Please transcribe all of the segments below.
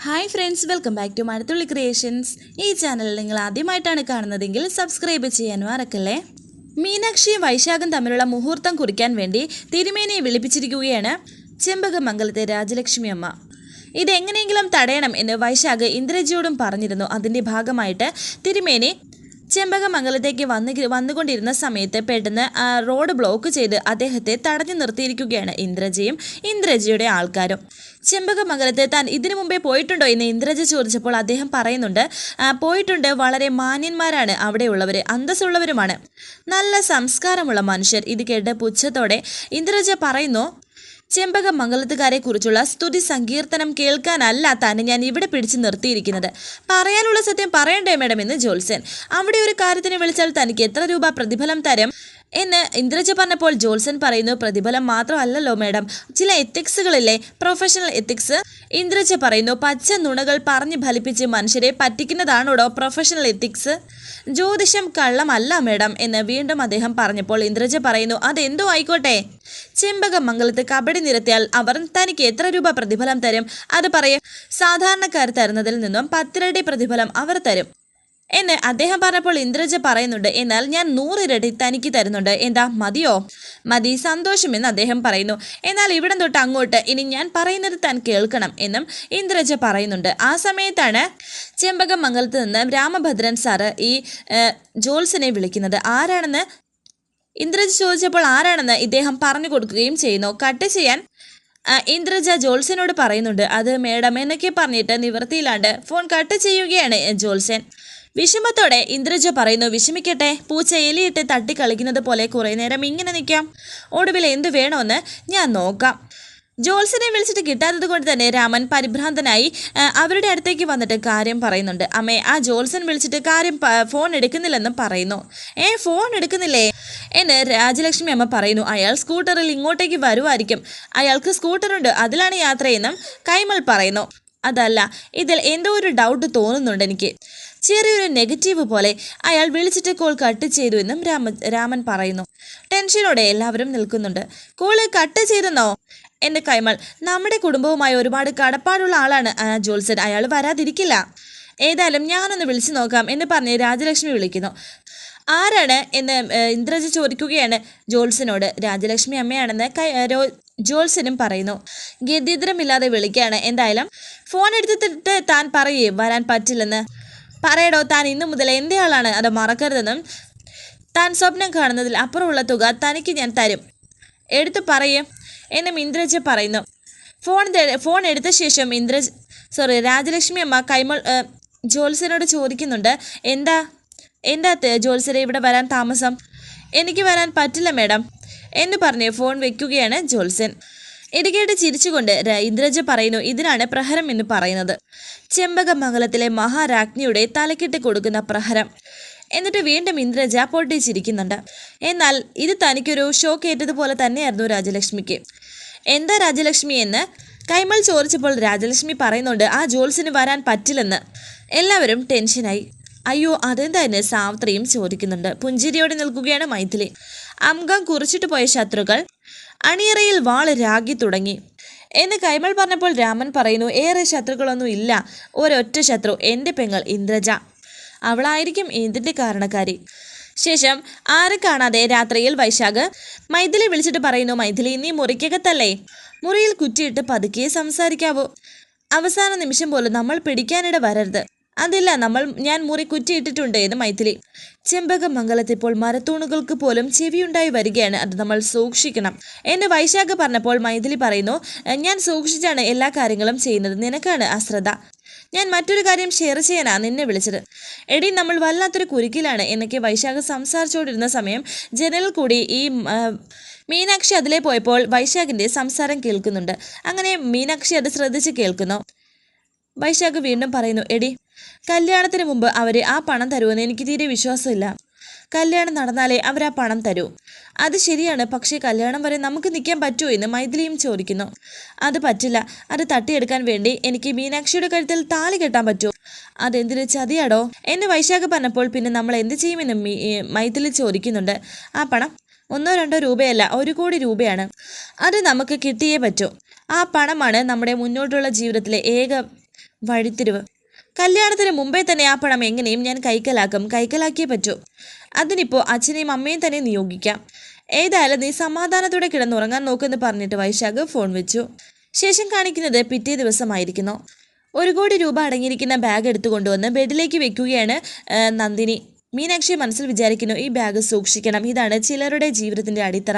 Hi friends, welcome back to Mazhathulli creations. ഈ channel നിങ്ങൾ ആദ്യമായിട്ടാണ് കാണുന്നതെങ്കിൽ സബ്സ്ക്രൈബ് ചെയ്യാൻ മറക്കല്ലേ. മീനാക്ഷിയും വൈശാഖും തമ്മിലുള്ള മുഹൂർത്തം കുറിക്കാൻ വേണ്ടി തിരുമേനിയെ വിളിപ്പിച്ചിരിക്കുകയാണ് ചെമ്പകമംഗലത്തെ രാജലക്ഷ്മി അമ്മ. ഇതെങ്ങനെയെങ്കിലും തടയണം എന്ന് വൈശാഖ് ഇന്ദ്രജിയോടും പറഞ്ഞിരുന്നു. അതിൻ്റെ ഭാഗമായിട്ട് തിരുമേനി ചെമ്പകമംഗലത്തേക്ക് വന്നുകൊണ്ടിരുന്ന സമയത്ത് പെട്ടെന്ന് റോഡ് ബ്ലോക്ക് ചെയ്ത് അദ്ദേഹത്തെ തടഞ്ഞു നിർത്തിയിരിക്കുകയാണ് ഇന്ദ്രജിയും ഇന്ദ്രജിയുടെ ആൾക്കാരും. ചെമ്പകമംഗലത്ത് താൻ ഇതിനു മുമ്പേ പോയിട്ടുണ്ടോ എന്ന് ഇന്ദ്രജി ചോദിച്ചപ്പോൾ അദ്ദേഹം പറയുന്നുണ്ട്, പോയിട്ടുണ്ട്. വളരെ മാന്യന്മാരാണ് അവിടെയുള്ളവർ, അന്തസ്സുള്ളവരുമാണ്, നല്ല സംസ്കാരമുള്ള മനുഷ്യർ. ഇത് കേട്ട് പുച്ഛത്തോടെ ഇന്ദ്രജ പറയുന്നു, ചെമ്പകമംഗലത്തുകാരെ കുറിച്ചുള്ള സ്തുതി സങ്കീർത്തനം കേൾക്കാനല്ല തന്നെ ഞാൻ ഇവിടെ പിടിച്ചു നിർത്തിയിരിക്കുന്നത്. പറയാനുള്ള സത്യം പറയണ്ടേ മേഡം എന്ന് ജോത്സ്യൻ. അവിടെ ഒരു കാര്യത്തിന് വിളിച്ചാൽ തനിക്ക് എത്ര രൂപ പ്രതിഫലം തരും എന്ന് ഇന്ദ്രജ പറഞ്ഞപ്പോൾ ജോത്സ്യൻ പറയുന്നു, പ്രതിഫലം മാത്രമല്ലല്ലോ മേഡം, ചില എത്തിക്സുകളില്ലേ, പ്രൊഫഷണൽ എത്തിക്സ്. ഇന്ദ്രജ പറയുന്നു, പച്ച നുണകൾ പറഞ്ഞ് ഫലിപ്പിച്ച് മനുഷ്യരെ പറ്റിക്കുന്നതാണോടോ പ്രൊഫഷണൽ എത്തിക്സ്? ജ്യോതിഷം കള്ളമല്ല മേഡം എന്ന് വീണ്ടും അദ്ദേഹം പറഞ്ഞപ്പോൾ ഇന്ദ്രജ പറയുന്നു, അതെന്തോ ആയിക്കോട്ടെ, ചെമ്പകമംഗലത്ത് കബഡി നിരത്തിയാൽ അവർ തനിക്ക് എത്ര രൂപ പ്രതിഫലം തരും? അത് പറയും. സാധാരണക്കാർ തരുന്നതിൽ നിന്നും 10 ഇരട്ടി പ്രതിഫലം അവർ തരും എന്ന് അദ്ദേഹം പറഞ്ഞപ്പോൾ ഇന്ദ്രജ പറയുന്നുണ്ട്, എന്നാൽ ഞാൻ 100 ഇരട്ടി തനിക്ക് തരുന്നുണ്ട്, എന്താ മതിയോ? മതി, സന്തോഷമെന്ന് അദ്ദേഹം പറയുന്നു. എന്നാൽ ഇവിടം തൊട്ട് അങ്ങോട്ട് ഇനി ഞാൻ പറയുന്നത് താൻ കേൾക്കണം എന്നും ഇന്ദ്രജ പറയുന്നുണ്ട്. ആ സമയത്താണ് ചെമ്പകമംഗലത്ത് നിന്ന് രാമഭദ്രൻ സാറ് ഈ ജോത്സ്യനെ വിളിക്കുന്നത്. ആരാണെന്ന് ഇന്ദ്രജ ചോദിച്ചപ്പോൾ ആരാണെന്ന് ഇദ്ദേഹം പറഞ്ഞു കൊടുക്കുകയും ചെയ്യുന്നു. കട്ട് ചെയ്യാൻ ഇന്ദ്രജ ജോത്സ്യനോട് പറയുന്നുണ്ട്, അത് മേഡം എന്നൊക്കെ പറഞ്ഞിട്ട് നിവൃത്തിയിലാണ്ട് ഫോൺ കട്ട് ചെയ്യുകയാണ് ജോത്സ്യൻ. വിഷമത്തോടെ ഇന്ദ്രജ പറയുന്നു, വിഷമിക്കട്ടെ, പൂച്ച എലിയിട്ട് തട്ടിക്കളിക്കുന്നത് പോലെ കുറേ നേരം ഇങ്ങനെ നിൽക്കാം, ഒടുവിൽ എന്തു വേണമെന്ന് ഞാൻ നോക്കാം. ജോത്സ്യനെ വിളിച്ചിട്ട് കിട്ടാത്തത് കൊണ്ട് തന്നെ രാമൻ പരിഭ്രാന്തനായി അവരുടെ അടുത്തേക്ക് വന്നിട്ട് കാര്യം പറയുന്നുണ്ട്. അമ്മേ, ആ ജോത്സ്യൻ വിളിച്ചിട്ട് കാര്യം ഫോൺ എടുക്കുന്നില്ലെന്നും പറയുന്നു. ഫോൺ എടുക്കുന്നില്ലേ എന്ന് രാജലക്ഷ്മി അമ്മ പറയുന്നു. അയാൾ സ്കൂട്ടറിൽ ഇങ്ങോട്ടേക്ക് വരുമായിരിക്കും, അയാൾക്ക് സ്കൂട്ടറുണ്ട്, അതിലാണ് യാത്രയെന്നും കൈമൾ പറയുന്നു. അതല്ല, ഇതിൽ എന്തോ ഒരു ഡൗട്ട് തോന്നുന്നുണ്ട് എനിക്ക്, ചെറിയൊരു നെഗറ്റീവ് പോലെ. അയാൾ വിളിച്ചിട്ട് കോൾ കട്ട് ചെയ്തു എന്നും രാമൻ പറയുന്നു. ടെൻഷനോടെ എല്ലാവരും നിൽക്കുന്നുണ്ട്. കോള് കട്ട് ചെയ്തെന്നോ എന്ന് കൈമൾ. നമ്മുടെ കുടുംബവുമായി ഒരുപാട് കടപ്പാടുള്ള ആളാണ് ജോത്സ്യൻ, അയാൾ വരാതിരിക്കില്ല. ഏതായാലും ഞാനൊന്ന് വിളിച്ചു നോക്കാം എന്ന് പറഞ്ഞ് രാജലക്ഷ്മി വിളിക്കുന്നു. ആരാണ് എന്ന് ഇന്ദ്രജ ചോദിക്കുകയാണ് ജോത്സ്യനോട്. രാജലക്ഷ്മി അമ്മയാണെന്ന് ജോത്സ്യനും പറയുന്നു. ഗത്യന്തരമില്ലാതെ വിളിക്കുകയാണ്. എന്തായാലും ഫോൺ എടുത്തിട്ട് താൻ പറയേ വരാൻ പറ്റില്ലെന്ന്. പറയടോ, താൻ ഇന്നു മുതൽ എൻ്റെ ആളാണ്, അത് മറക്കരുതെന്നും താൻ സ്വപ്നം കാണുന്നതിൽ അപ്പുറമുള്ള തുക തനിക്ക് ഞാൻ തരും, എടുത്തു പറയേ എന്നും ഇന്ദ്രജ പറയുന്നു. ഫോൺ എടുത്ത ശേഷം രാജലക്ഷ്മി അമ്മ കൈമൾ ജോത്സ്യനോട് ചോദിക്കുന്നുണ്ട്, എന്താ ജോത്സ്യരെ ഇവിടെ വരാൻ താമസം? എനിക്ക് വരാൻ പറ്റില്ല മേഡം എന്ന് പറഞ്ഞ് ഫോൺ വെക്കുകയാണ് ജോത്സ്യൻ. ഇടുകേട്ട് ചിരിച്ചുകൊണ്ട് ഇന്ദ്രജ പറയുന്നു, ഇതിനാണ് പ്രഹരം എന്ന് പറയുന്നത്, ചെമ്പകമംഗലത്തിലെ മഹാരാജ്ഞിയുടെ തലക്കിട്ട് കൊടുക്കുന്ന പ്രഹരം. എന്നിട്ട് വീണ്ടും ഇന്ദ്രജ പൊട്ടിച്ചിരിക്കുന്നുണ്ട്. എന്നാൽ ഇത് തനിക്കൊരു ഷോക്ക് ഏറ്റതുപോലെ തന്നെയായിരുന്നു രാജലക്ഷ്മിക്ക്. എന്താ രാജലക്ഷ്മി എന്ന് കൈമൾ ചോദിച്ചപ്പോൾ രാജലക്ഷ്മി പറയുന്നുണ്ട്, ആ ജോത്സ്യന് വരാൻ പറ്റില്ലെന്ന്. എല്ലാവരും ടെൻഷനായി. അയ്യോ, അതെന്തായെന്ന് സാവിത്രിയും ചോദിക്കുന്നുണ്ട്. പുഞ്ചിരിയോടെ നിൽക്കുകയാണ് മൈഥിലി. അംഗം കുറിച്ചിട്ട് പോയ ശത്രുക്കൾ അണിയറയിൽ വാള് രാഗി തുടങ്ങി എന്ന് കൈമൾ പറഞ്ഞപ്പോൾ രാമൻ പറയുന്നു, ഏറെ ശത്രുക്കളൊന്നും ഇല്ല, ഒരൊറ്റ ശത്രു, എൻ്റെ പെങ്ങൾ ഇന്ദ്രജ, അവളായിരിക്കും ഇതിൻ്റെ കാരണക്കാരി. ശേഷം ആരും കാണാതെ രാത്രിയിൽ വൈശാഖ് മൈഥിലി വിളിച്ചിട്ട് പറയുന്നു, മൈഥിലി, നീ മുറിക്കകത്തല്ലേ, മുറിയിൽ കുറ്റിയിട്ട് പതുക്കെ സംസാരിക്കാവൂ, അവസാന നിമിഷം പോലും നമ്മൾ പിടിക്കാനിട വരരുത്. അതില്ല, ഞാൻ മുറി കുറ്റിയിട്ടിട്ടുണ്ട് എന്ന് മൈഥിലി. ചെമ്പകമംഗലത്ത് ഇപ്പോൾ മരത്തൂണുകൾക്ക് പോലും ചെവിയുണ്ടായി വരികയാണ്, അത് നമ്മൾ സൂക്ഷിക്കണം എന്ന് വൈശാഖ് പറഞ്ഞപ്പോൾ മൈഥിലി പറയുന്നു, ഞാൻ സൂക്ഷിച്ചാണ് എല്ലാ കാര്യങ്ങളും ചെയ്യുന്നത്, നിനക്കാണ് അശ്രദ്ധ. ഞാൻ മറ്റൊരു കാര്യം ഷെയർ ചെയ്യാനാ നിന്നെ വിളിച്ചത്. എടി, നമ്മൾ വല്ലാത്തൊരു കുരുക്കിലാണ് എന്നൊക്കെ വൈശാഖ് സംസാരിച്ചുകൊണ്ടിരുന്ന സമയം ജനലിൽ കൂടി ഈ മീനാക്ഷി അതിലേ പോയപ്പോൾ വൈശാഖിൻ്റെ സംസാരം കേൾക്കുന്നുണ്ട്. അങ്ങനെ മീനാക്ഷി അത് ശ്രദ്ധിച്ച് കേൾക്കുന്നു. വൈശാഖ് വീണ്ടും പറയുന്നു, എടി, കല്യാണത്തിന് മുമ്പ് അവർ ആ പണം തരുമെന്ന് എനിക്ക് തീരെ വിശ്വാസമില്ല. കല്യാണം നടന്നാലേ അവർ ആ പണം തരൂ. അത് ശരിയാണ്, പക്ഷേ കല്യാണം വരെ നമുക്ക് നിൽക്കാൻ പറ്റുമോ എന്ന് മൈഥിലിയും ചോദിക്കുന്നു. അത് പറ്റില്ല, അത് തട്ടിയെടുക്കാൻ വേണ്ടി എനിക്ക് മീനാക്ഷിയുടെ കഴുത്തിൽ താലി കെട്ടാൻ പറ്റുമോ? അതെന്തിനു ചതിയാടോ എന്ന് വൈശാഖ് പറഞ്ഞപ്പോൾ പിന്നെ നമ്മൾ എന്ത് ചെയ്യുമെന്ന് മൈഥിലി ചോദിക്കുന്നുണ്ട്. ആ പണം 1-2 രൂപയല്ല, 1 കോടി രൂപയാണ്, അത് നമുക്ക് കിട്ടിയേ പറ്റൂ. ആ പണമാണ് നമ്മുടെ മുന്നോട്ടുള്ള ജീവിതത്തിലെ ഏക വഴിത്തിരിവ്. കല്യാണത്തിന് മുമ്പേ തന്നെ ആ പണം എങ്ങനെയും ഞാൻ കൈക്കലാക്കിയേ പറ്റൂ. അതിനിപ്പോൾ അച്ഛനെയും അമ്മയും തന്നെ നിയോഗിക്കാം. ഏതായാലും നീ സമാധാനത്തോടെ കിടന്നുറങ്ങാൻ നോക്കുമെന്ന് പറഞ്ഞിട്ട് വൈശാഖ് ഫോൺ വെച്ചു. ശേഷം കാണിക്കുന്നത് പിറ്റേ ദിവസമായിരിക്കുന്നു. 1 കോടി രൂപ അടങ്ങിയിരിക്കുന്ന ബാഗ് എടുത്തുകൊണ്ടുവന്ന് ബെഡിലേക്ക് വെക്കുകയാണ് നന്ദിനി. മീനാക്ഷി മനസ്സിൽ വിചാരിക്കുന്നു, ഈ ബാഗ് സൂക്ഷിക്കണം, ഇതാണ് ചിലരുടെ ജീവിതത്തിന്റെ അടിത്തറ.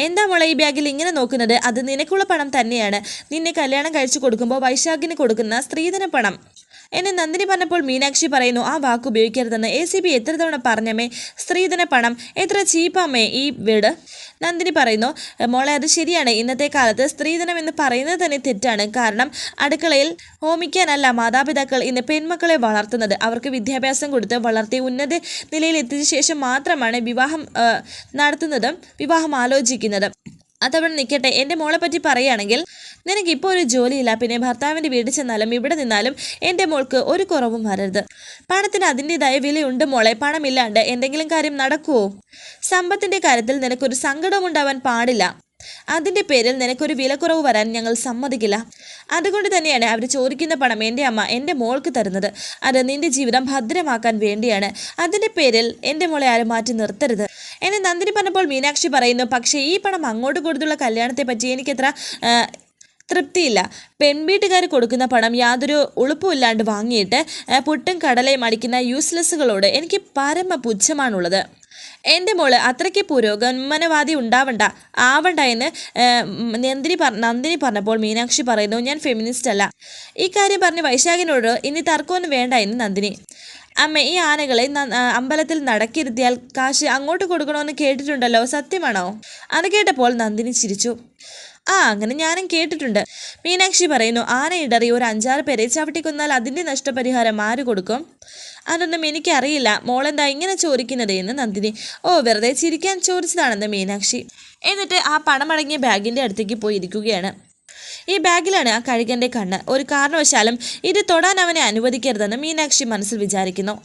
എന്താ മോളെ ഈ ബാഗിൽ ഇങ്ങനെ നോക്കുന്നത്? അത് നിനക്കുള്ള പണം തന്നെയാണ്. നിന്നെ കല്യാണം കഴിച്ചു കൊടുക്കുമ്പോൾ വൈശാഖിന് കൊടുക്കുന്ന സ്ത്രീധന പണം. എന്നെ നന്ദിനി പറഞ്ഞപ്പോൾ മീനാക്ഷി പറയുന്നു, ആ വാക്ക് ഉപയോഗിക്കരുതെന്ന് ACP എത്ര തവണ പറഞ്ഞമ്മേ? സ്ത്രീധന പണം എത്ര ചീപ്പമ്മേ ഈ വീട്. നന്ദിനി പറയുന്നു, മോളെ അത് ശരിയാണ്. ഇന്നത്തെ കാലത്ത് സ്ത്രീധനം എന്ന് പറയുന്നത് തന്നെ തെറ്റാണ്. കാരണം അടുക്കളയിൽ ഹോമിക്കാനല്ല മാതാപിതാക്കൾ ഇന്ന് പെൺമക്കളെ വളർത്തുന്നത്. അവർക്ക് വിദ്യാഭ്യാസം കൊടുത്ത് വളർത്തി ഉന്നത നിലയിൽ എത്തിച്ച ശേഷം മാത്രമാണ് വിവാഹം നടത്തുന്നതും വിവാഹം ആലോചിക്കുന്നതും. അതവിടെ നിൽക്കട്ടെ. എൻ്റെ മോളെ പറ്റി പറയുകയാണെങ്കിൽ, നിനക്കിപ്പോൾ ഒരു ജോലിയില്ല, പിന്നെ ഭർത്താവിൻ്റെ വീട്ടിൽ ചെന്നാലും ഇവിടെ നിന്നാലും എൻ്റെ മോൾക്ക് ഒരു കുറവും വരരുത്. പണത്തിന് അതിൻ്റെതായ വിലയുണ്ട് മോളെ. പണമില്ലാണ്ട് എന്തെങ്കിലും കാര്യം നടക്കുമോ? സമ്പത്തിൻ്റെ കാര്യത്തിൽ നിനക്കൊരു സങ്കടവും ഉണ്ടാവാൻ പാടില്ല. അതിൻ്റെ പേരിൽ നിനക്കൊരു വിലക്കുറവ് വരാൻ ഞങ്ങൾ സമ്മതിക്കില്ല. അതുകൊണ്ട് തന്നെയാണ് അവർ ചോദിക്കുന്ന പണം എൻ്റെ അമ്മ എൻ്റെ മോൾക്ക് തരുന്നത്. അത് നിന്റെ ജീവിതം ഭദ്രമാക്കാൻ വേണ്ടിയാണ്. അതിൻ്റെ പേരിൽ എൻ്റെ മോളെ ആരും മാറ്റി നിർത്തരുത് എന്നെ നന്ദിനി പറഞ്ഞപ്പോൾ മീനാക്ഷി പറയുന്നു, പക്ഷേ ഈ പണം അങ്ങോട്ട് കൊടുത്തുള്ള കല്യാണത്തെ പറ്റി എനിക്കത്ര തൃപ്തിയില്ല. പെൺവീട്ടുകാർ കൊടുക്കുന്ന പണം യാതൊരു ഉളുപ്പുമില്ലാണ്ട് വാങ്ങിയിട്ട് പുട്ടും കടലയും അടിക്കുന്ന യൂസ്ലെസ്സുകളോട് എനിക്ക് പരമ പുച്ഛമാണുള്ളത്. എൻ്റെ മോള് അത്രയ്ക്ക് പുരോഗമനവാദി ആവണ്ട എന്ന് നന്ദിനി പറഞ്ഞപ്പോൾ മീനാക്ഷി പറയുന്നു, ഞാൻ ഫെമിനിസ്റ്റ് അല്ല. ഈ കാര്യം പറഞ്ഞ് വൈശാഖിനോട് ഇനി തർക്കമൊന്നും വേണ്ട എന്ന് നന്ദിനി. അമ്മ, ഈ ആനകളെ അമ്പലത്തിൽ നടക്കിരുത്തിയാൽ കാശ് അങ്ങോട്ട് കൊടുക്കണമെന്ന് കേട്ടിട്ടുണ്ടല്ലോ, സത്യമാണോ? അത് കേട്ടപ്പോൾ നന്ദിനി ചിരിച്ചു. അങ്ങനെ ഞാനും കേട്ടിട്ടുണ്ട്. മീനാക്ഷി പറയുന്നു, ആന ഇടറി ഒരു 5-6 പേരെ ചവിട്ടിക്കൊന്നാൽ അതിൻ്റെ നഷ്ടപരിഹാരം ആര് കൊടുക്കും? അതൊന്നും എനിക്കറിയില്ല. മോളെന്താ ഇങ്ങനെ ചോദിക്കുന്നത് എന്ന് നന്ദിനി. വെറുതെ ചിരിക്കാൻ ചോദിച്ചതാണെന്ന് മീനാക്ഷി. എന്നിട്ട് ആ പണമടങ്ങിയ ബാഗിൻ്റെ അടുത്തേക്ക് പോയി ഇരിക്കുകയാണ്. ഈ ബാഗിലാണ് ആ കഴുകൻ്റെ കണ്ണ്. ഒരു കാരണവശാലും ഇത് തൊടാൻ അവനെ അനുവദിക്കരുതെന്ന് മീനാക്ഷി മനസ്സിൽ വിചാരിക്കുന്നു.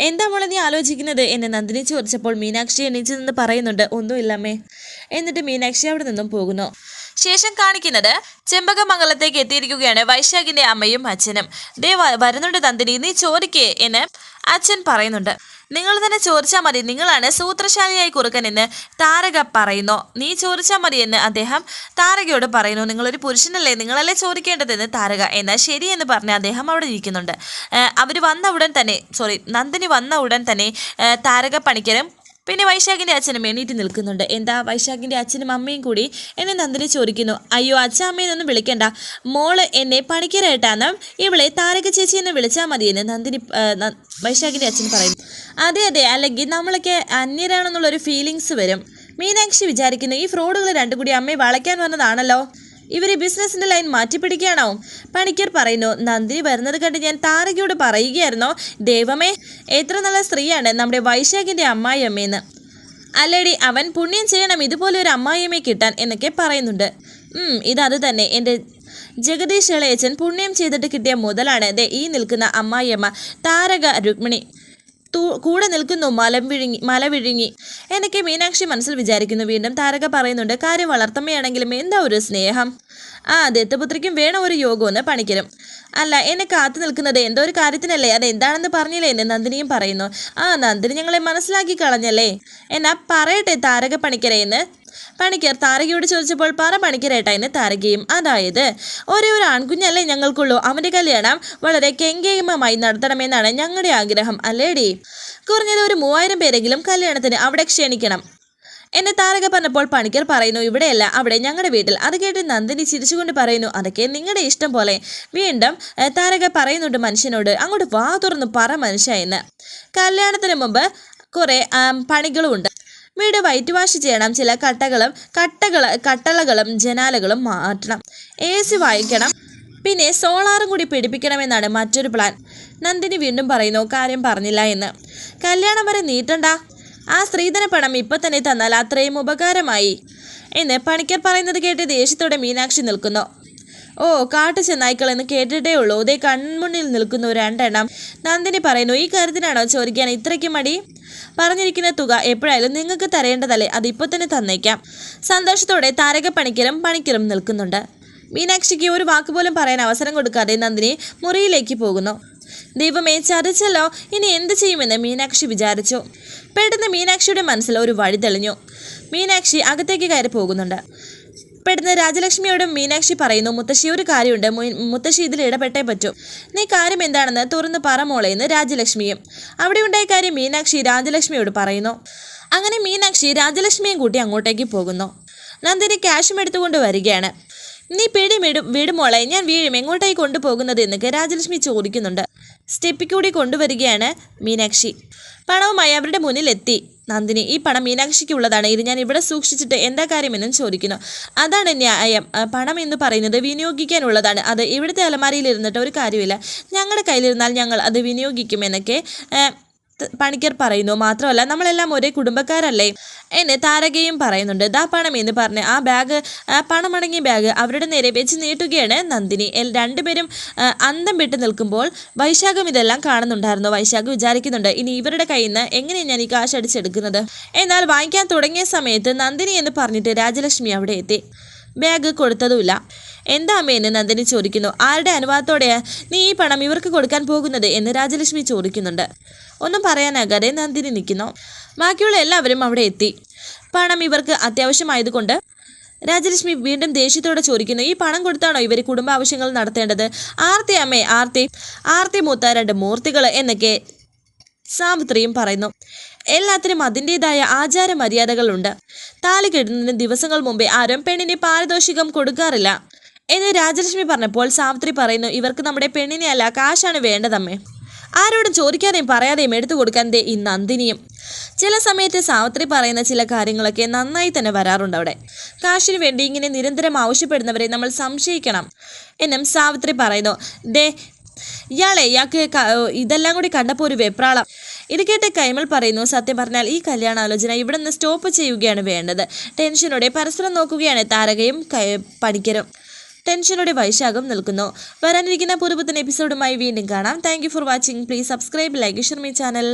എന്താ മോളെ നീ ആലോചിക്കുന്നത് എന്ന് നന്ദിനി ചോദിച്ചപ്പോൾ മീനാക്ഷി എണീച്ചു നിന്ന് പറയുന്നുണ്ട്, ഒന്നുമില്ലമ്മേ. എന്നിട്ട് മീനാക്ഷി അവിടെ നിന്നും പോകുന്നു. ശേഷം കാണിക്കുന്നത് ചെമ്പകമംഗലത്തേക്ക് എത്തിയിരിക്കുകയാണ് വൈശാഖിന്റെ അമ്മയും അച്ഛനും. ദേ വരുന്നുണ്ട് നന്ദിനി, നീ ചോദിക്കേ എന്ന് അച്ഛൻ പറയുന്നുണ്ട്. നിങ്ങൾ തന്നെ ചോദിച്ചാൽ മതി, നിങ്ങളാണ് സൂത്രശാലിയായി കുറുക്കൻ എന്ന് താരക പറയുന്നു. നീ ചോദിച്ചാൽ മതി എന്ന് അദ്ദേഹം താരകയോട് പറയുന്നു. നിങ്ങളൊരു പുരുഷനല്ലേ, നിങ്ങളല്ലേ ചോദിക്കേണ്ടതെന്ന് താരക. എന്നാൽ ശരി എന്ന് പറഞ്ഞ് അദ്ദേഹം അവിടെ ഇരിക്കുന്നുണ്ട്. നന്ദിനി വന്ന ഉടൻ തന്നെ താരക പണിക്കരും പിന്നെ വൈശാഖിൻ്റെ അച്ഛനും എണീറ്റ് നിൽക്കുന്നുണ്ട്. എന്താ വൈശാഖിൻ്റെ അച്ഛനും അമ്മയും കൂടി എന്നെ നന്ദിനി ചോദിക്കുന്നു. അയ്യോ അച്ഛൻ അമ്മയെന്നൊന്നും വിളിക്കണ്ട, മോള് എന്നെ പണിക്കരായിട്ടാണ്, ഇവളെ താരക ചേച്ചി എന്ന് വിളിച്ചാൽ മതിയെന്ന് വൈശാഖിൻ്റെ അച്ഛൻ പറയുന്നു. അതെ, അല്ലെങ്കിൽ നമ്മളൊക്കെ അന്യരാണെന്നുള്ളൊരു ഫീലിങ്സ് വരും. മീനാക്ഷി വിചാരിക്കുന്നു, ഈ ഫ്രോഡുകൾ രണ്ടും കൂടി അമ്മയെ വളയ്ക്കാൻ വന്നതാണല്ലോ, ഇവർ ബിസിനസിന്റെ ലൈൻ മാറ്റിപ്പിടിക്കുകയാണോ? പണിക്കർ പറയുന്നു, നന്ദിനി വരുന്നത് കണ്ട് ഞാൻ താരകയോട് പറയുകയായിരുന്നോ, ദൈവമേ എത്ര നല്ല സ്ത്രീയാണ് നമ്മുടെ വൈശാഖിന്റെ അമ്മായിയമ്മയെന്ന്. അല്ലേടി, അവൻ പുണ്യം ചെയ്യണം ഇതുപോലെ ഒരു അമ്മായിയമ്മയെ കിട്ടാൻ എന്നൊക്കെ പറയുന്നുണ്ട്. ഇത് തന്നെ, എൻ്റെ ജഗദീഷ് ഇളയച്ചൻ പുണ്യം ചെയ്തിട്ട് കിട്ടിയ മുതലാണ് ഈ നിൽക്കുന്ന അമ്മായിയമ്മ താരക രുക്മിണി. കൂടെ നിൽക്കുന്നു മലവിഴുങ്ങി എന്നൊക്കെ മീനാക്ഷി മനസ്സിൽ വിചാരിക്കുന്നു. വീണ്ടും താരക പറയുന്നുണ്ട്, കാര്യം വളർത്തമ്മയാണെങ്കിലും എന്താ ഒരു സ്നേഹം. ദത്തപുത്രിക്കും വേണം ഒരു യോഗമെന്ന് പണിക്കരും. അല്ല, എന്നെ കാത്തു നിൽക്കുന്നത് എന്തോ ഒരു കാര്യത്തിനല്ലേ, അതെന്താണെന്ന് പറഞ്ഞില്ലേ എന്ന് നന്ദിനിയും പറയുന്നു. നന്ദിനി ഞങ്ങളെ മനസ്സിലാക്കി കളഞ്ഞല്ലേ, എന്നാ പറയട്ടെ താരക പണിക്കരെ എന്ന് പണിക്കർ താരകയോട് ചോദിച്ചപ്പോൾ പറ പണിക്കരേട്ട എന്ന് താരകയും. അതായത് ഒരേ ഒരു ആൺകുഞ്ഞല്ലേ ഞങ്ങൾക്കുള്ളൂ, അവൻ്റെ കല്യാണം വളരെ കെങ്കേമമായി നടത്തണമെന്നാണ് ഞങ്ങളുടെ ആഗ്രഹം, അല്ലേടി? കുറഞ്ഞത് ഒരു 3000 പേരെങ്കിലും കല്യാണത്തിന് അവിടെ ക്ഷണിക്കണം എന്നെ താരക പറഞ്ഞപ്പോൾ പണിക്കർ പറയുന്നു, ഇവിടെയല്ല, അവിടെ ഞങ്ങളുടെ വീട്ടിൽ. അത് കേട്ട് നന്ദിനി ചിരിച്ചുകൊണ്ട് പറയുന്നു, അതൊക്കെ നിങ്ങളുടെ ഇഷ്ടം പോലെ. വീണ്ടും താരക പറയുന്നുണ്ട് മനുഷ്യനോട്, അങ്ങോട്ട് വാ തുറന്നു പറ മനുഷ്യ എന്ന്. കല്യാണത്തിന് മുമ്പ് കുറെ പണികളുമുണ്ട്. വീട് വൈറ്റ് വാഷ് ചെയ്യണം, ചില കട്ടളകളും ജനാലകളും മാറ്റണം, AC വായിക്കണം, പിന്നെ സോളാറും കൂടി പിടിപ്പിക്കണമെന്നാണ് മറ്റൊരു പ്ലാൻ. നന്ദിനി വീണ്ടും പറയുന്നു, കാര്യം പറഞ്ഞില്ല എന്ന്. കല്യാണം വരെ നീട്ടണ്ട, ആ സ്ത്രീധന പണം ഇപ്പം തന്നെ തന്നാൽ അത്രയും ഉപകാരമായി എന്ന് പണിക്കർ പറയുന്നത് കേട്ട് ദേഷ്യത്തോടെ മീനാക്ഷി നിൽക്കുന്നു. കാട്ടു ചെന്നായ്ക്കൾ എന്ന് കേട്ടിട്ടേ ഉള്ളൂ, ഇതേ കൺമുന്നിൽ നിൽക്കുന്നു 2 എണ്ണം. നന്ദിനി പറയുന്നു, ഈ കാര്യത്തിനാണോ ചോദിക്കാൻ ഇത്രയ്ക്ക് മടി? പറഞ്ഞിരിക്കുന്ന തുക എപ്പോഴായാലും നിങ്ങൾക്ക് തരേണ്ടതല്ലേ, അതിപ്പോൾ തന്നെ തന്നേക്കാം. സന്തോഷത്തോടെ താരക പണിക്കരും നിൽക്കുന്നുണ്ട്. മീനാക്ഷിക്ക് ഒരു വാക്ക് പോലും പറയാൻ അവസരം കൊടുക്കാതെ നന്ദിനി മുറിയിലേക്ക് പോകുന്നു. ദൈവമേ, ചതിച്ചല്ലോ, ഇനി എന്ത് ചെയ്യുമെന്ന് മീനാക്ഷി വിചാരിച്ചു. പെട്ടെന്ന് മീനാക്ഷിയുടെ മനസ്സിൽ ഒരു വഴി തെളിഞ്ഞു. മീനാക്ഷി അകത്തേക്ക് കയറി പോകുന്നുണ്ട്. പെട്ടെന്ന് രാജലക്ഷ്മിയോട് മീനാക്ഷി പറയുന്നു, മുത്തശ്ശി, ഒരു കാര്യമുണ്ട്, മുത്തശ്ശി ഇതിൽ ഇടപെട്ടേ പറ്റൂ. നീ കാര്യം എന്താണെന്ന് തുറന്ന് പറ മോളെ എന്ന് രാജലക്ഷ്മിയും. അവിടെ ഉണ്ടായ കാര്യം മീനാക്ഷി രാജലക്ഷ്മിയോട് പറയുന്നു. അങ്ങനെ മീനാക്ഷി രാജലക്ഷ്മിയും കൂട്ടി അങ്ങോട്ടേക്ക് പോകുന്നു. നന്ദിനി ക്യാഷും എടുത്തുകൊണ്ട് വരികയാണ്. നീ വിടുമോളെ, ഞാൻ വീഴും, എങ്ങോട്ടായി കൊണ്ടുപോകുന്നത് എന്നൊക്കെ രാജലക്ഷ്മി ചോദിക്കുന്നുണ്ട്. സ്റ്റെപ്പിൽ കൂടി കൊണ്ടുവരികയാണ് മീനാക്ഷി. പണവുമായി അവരുടെ മുന്നിലെത്തി നന്ദിനി. ഈ പണം മീനാക്ഷിക്കുള്ളതാണ്, ഇത് ഞാൻ ഇവിടെ സൂക്ഷിച്ചിട്ട് എന്താ കാര്യമെന്നും ചോദിക്കുന്നു. അതാണ് ന്യായം, പണം എന്ന് പറയുന്നത് വിനിയോഗിക്കാനുള്ളതാണ്, അത് ഇവിടുത്തെ അലമാരിയിൽ ഇരുന്നിട്ട് ഒരു കാര്യമില്ല, ഞങ്ങളുടെ കയ്യിലിരുന്നാൽ ഞങ്ങൾ അത് വിനിയോഗിക്കുമെന്നൊക്കെ പണിക്കർ പറയുന്നു. മാത്രമല്ല നമ്മളെല്ലാം ഒരേ കുടുംബക്കാരല്ലേ എന്ന് താരകയും പറയുന്നുണ്ട്. ദാ പണം എന്ന് പറഞ്ഞ് ആ ബാഗ്, പണമടങ്ങിയ ബാഗ് അവരുടെ നേരെ വെച്ച് നീട്ടുകയാണ് നന്ദിനി. രണ്ടുപേരും അന്തം വിട്ട് നിൽക്കുമ്പോൾ വൈശാഖം ഇതെല്ലാം കാണുന്നുണ്ടായിരുന്നു. വൈശാഖ് വിചാരിക്കുന്നുണ്ട്, ഇനി ഇവരുടെ കയ്യിൽ നിന്ന് എങ്ങനെയാണ് ഞാൻ ഈ കാശ് അടിച്ചെടുക്കുന്നത്. എന്നാൽ വാങ്ങിക്കാൻ തുടങ്ങിയ സമയത്ത് നന്ദിനി എന്ന് പറഞ്ഞിട്ട് രാജലക്ഷ്മി അവിടെ എത്തി. ബാഗ് കൊടുത്തതുമില്ല. എന്താ അമ്മയെന്ന് നന്ദിനി ചോദിക്കുന്നു. ആരുടെ അനുവാദത്തോടെയാ നീ ഈ പണം ഇവർക്ക് കൊടുക്കാൻ പോകുന്നത് എന്ന് രാജലക്ഷ്മി ചോദിക്കുന്നുണ്ട്. ഒന്നും പറയാനാകാതെ നന്ദിനി നിൽക്കുന്നു. ബാക്കിയുള്ള എല്ലാവരും അവിടെ എത്തി. പണം ഇവർക്ക് അത്യാവശ്യമായതുകൊണ്ട് രാജലക്ഷ്മി വീണ്ടും ദേഷ്യത്തോടെ ചോദിക്കുന്നു, ഈ പണം കൊടുത്താണോ ഇവർ കുടുംബാവശ്യങ്ങൾ നടത്തേണ്ടത്? ആർത്തി അമ്മേ, ആർത്തി മൂത്ത രണ്ട് മൂർത്തികൾ എന്നൊക്കെ സാവിത്രിയും പറയുന്നു. എല്ലാത്തിനും അതിൻ്റെതായ ആചാര മര്യാദകളുണ്ട്. താലി കെട്ടുന്നതിന് ദിവസങ്ങൾ മുമ്പേ ആരും പെണ്ണിന് പാരിതോഷികം കൊടുക്കാറില്ല എന്ന് രാജലക്ഷ്മി പറഞ്ഞപ്പോൾ സാവിത്രി പറയുന്നു, ഇവർക്ക് നമ്മുടെ പെണ്ണിനെ അല്ല, കാശാണ് വേണ്ടതമ്മേ. ആരോടും ചോദിക്കാതെയും പറയാതെയും എടുത്തു കൊടുക്കാൻ ഈ നന്ദിനിയും. ചില സമയത്ത് സാവിത്രി പറയുന്ന ചില കാര്യങ്ങളൊക്കെ നന്നായി തന്നെ വരാറുണ്ട്. അവിടെ കാശിന് വേണ്ടി ഇങ്ങനെ നിരന്തരം ആവശ്യപ്പെടുന്നവരെ നമ്മൾ സംശയിക്കണം എന്നും സാവിത്രി പറയുന്നു. ഇയാൾക്ക് ഇതെല്ലാം കൂടി കണ്ടപ്പോൾ ഒരു വെപ്രാളം. ഇത് കേട്ട് കൈമൾ പറയുന്നു, സത്യം പറഞ്ഞാൽ ഈ കല്യാണാലോചന ഇവിടെ നിന്ന് സ്റ്റോപ്പ് ചെയ്യുകയാണ് വേണ്ടത്. ടെൻഷനോടെ പരസ്പരം നോക്കുകയാണ് താരകയും പണിക്കരും. ടെൻഷനോടെ വൈശാഖം നിൽക്കുന്നു. വരാനിരിക്കുന്ന പുതുപുത്തൻ എപ്പിസോഡുമായി വീണ്ടും കാണാം. Thank you for watching. Please subscribe, like, share my channel.